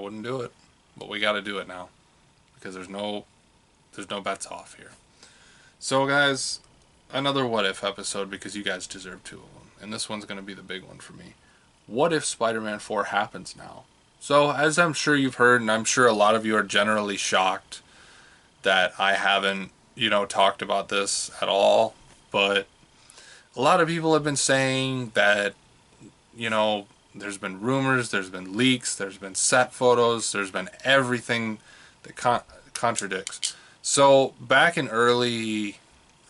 wouldn't do it, but we got to do it now because there's no bets off here. So guys, another what if episode because you guys deserve two of them, and this one's going to be the big one for me. What if Spider-Man 4 happens now? So as I'm sure you've heard, and I'm sure a lot of you are generally shocked that I haven't, talked about this at all, but a lot of people have been saying that, there's been rumors, there's been leaks, there's been set photos, there's been everything that contradicts. So back in early,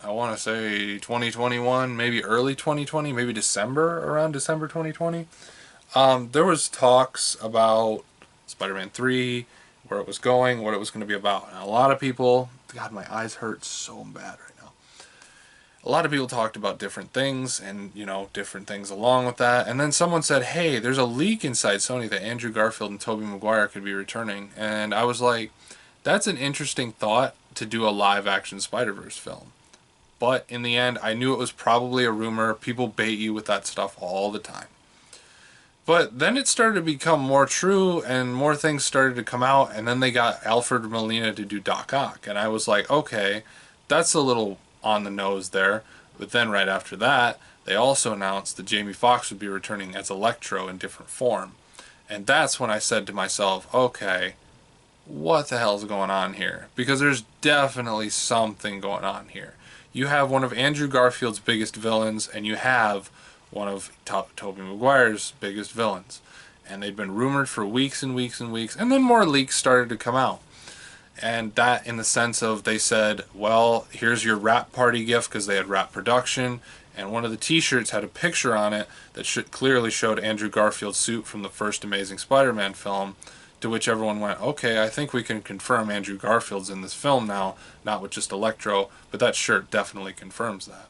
I want to say 2021, maybe early 2020, maybe around December 2020, there was talks about Spider-Man 3, where it was going, what it was going to be about. And a lot of people, God, my eyes hurt so bad right now. A lot of people talked about different things and, different things along with that. And then someone said, hey, there's a leak inside Sony that Andrew Garfield and Tobey Maguire could be returning. And I was like, that's an interesting thought to do a live-action Spider-Verse film. But in the end, I knew it was probably a rumor. People bait you with that stuff all the time. But then it started to become more true and more things started to come out. And then they got Alfred Molina to do Doc Ock. And I was like, okay, that's a little on the nose there. But then right after that, they also announced that Jamie Foxx would be returning as Electro in different form. And that's when I said to myself, okay, what the hell's going on here? Because there's definitely something going on here. You have one of Andrew Garfield's biggest villains, and you have one of Tobey Maguire's biggest villains. And they'd been rumored for weeks and weeks and weeks, and then more leaks started to come out. And that in the sense of they said, well, here's your wrap party gift, because they had wrap production, and one of the t-shirts had a picture on it that clearly showed Andrew Garfield's suit from the first Amazing Spider-Man film, to which everyone went, okay, I think we can confirm Andrew Garfield's in this film now, not with just Electro, but that shirt definitely confirms that.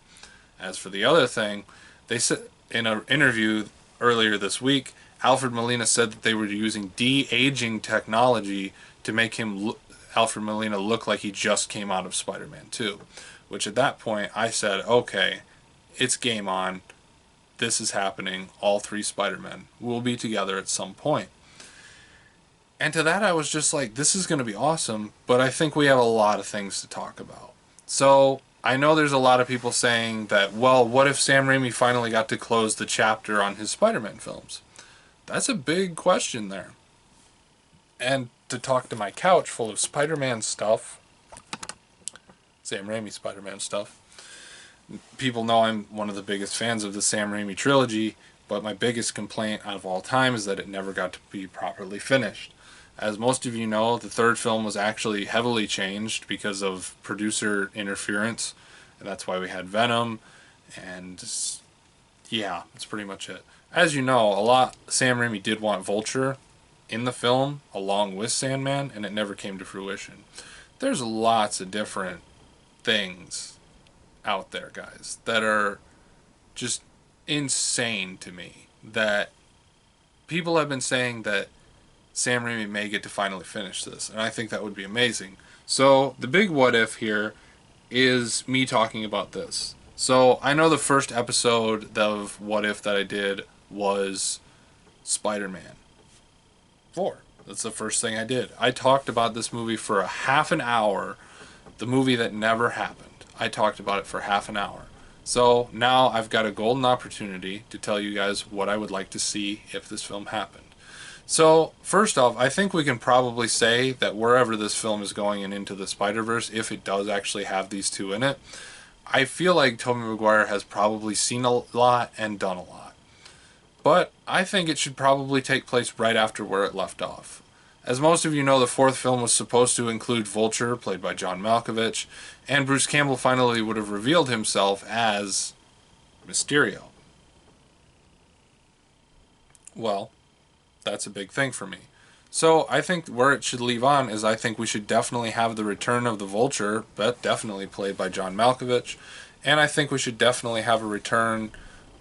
As for the other thing, they said in an interview earlier this week, Alfred Molina said that they were using de-aging technology to make him Alfred Molina look like he just came out of Spider-Man 2, which at that point I said, okay, it's game on. This is happening. All three Spider-Men will be together at some point. And to that I was just like, this is going to be awesome, but I think we have a lot of things to talk about. So I know there's a lot of people saying that, well, what if Sam Raimi finally got to close the chapter on his Spider-Man films? That's a big question there. And to talk to my couch full of Spider-Man stuff, Sam Raimi Spider-Man stuff, people know I'm one of the biggest fans of the Sam Raimi trilogy, but my biggest complaint out of all time is that it never got to be properly finished. As most of you know, the third film was actually heavily changed because of producer interference, and that's why we had Venom, and yeah, that's pretty much it. As you know, Sam Raimi did want Vulture in the film along with Sandman, and it never came to fruition. There's lots of different things out there, guys, that are just insane to me, that people have been saying that Sam Raimi may get to finally finish this, and I think that would be amazing. So the big what if here is me talking about this. So I know the first episode of What If that I did was Spider-Man 4. That's the first thing I did. I talked about this movie for a half an hour, the movie that never happened. I talked about it for half an hour. So now I've got a golden opportunity to tell you guys what I would like to see if this film happened. So, first off, I think we can probably say that wherever this film is going and Into the Spider-Verse, if it does actually have these two in it, I feel like Tobey Maguire has probably seen a lot and done a lot. But I think it should probably take place right after where it left off. As most of you know, the fourth film was supposed to include Vulture, played by John Malkovich, and Bruce Campbell finally would have revealed himself as Mysterio. Well, that's a big thing for me. So I think where it should leave on is I think we should definitely have the return of the Vulture, but definitely played by John Malkovich, and I think we should definitely have a return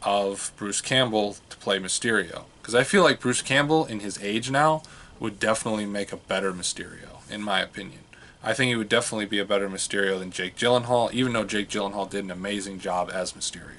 of Bruce Campbell to play Mysterio. Because I feel like Bruce Campbell, in his age now, would definitely make a better Mysterio, in my opinion. I think he would definitely be a better Mysterio than Jake Gyllenhaal, even though Jake Gyllenhaal did an amazing job as Mysterio.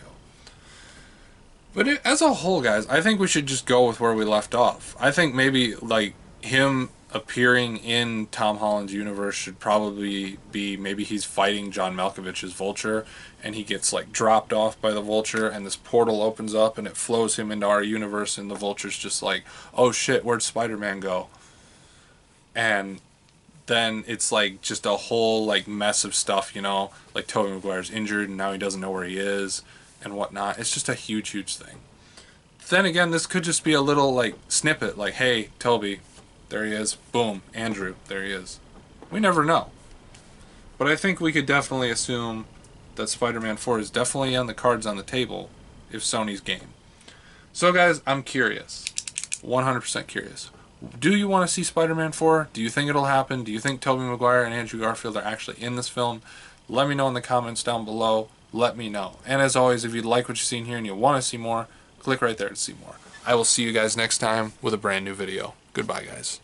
But as a whole, guys, I think we should just go with where we left off. I think maybe, like, him appearing in Tom Holland's universe should probably be maybe he's fighting John Malkovich's Vulture, and he gets like dropped off by the Vulture, and this portal opens up and it flows him into our universe, and the Vulture's just like, oh shit, where'd Spider-Man go? And then it's like just a whole like mess of stuff, you know, like Tobey Maguire's injured and now he doesn't know where he is and whatnot. It's just a huge thing. Then again, this could just be a little like snippet, like, hey, Tobey, there he is. Boom, Andrew, there he is. We never know. But I think we could definitely assume that Spider-Man 4 is definitely on the cards on the table if Sony's game. So guys, I'm curious. 100% curious. Do you want to see Spider-Man 4? Do you think it'll happen? Do you think Tobey Maguire and Andrew Garfield are actually in this film? Let me know in the comments down below. Let me know. And as always, if you like what you've seen here and you want to see more, click right there to see more. I will see you guys next time with a brand new video. Goodbye, guys.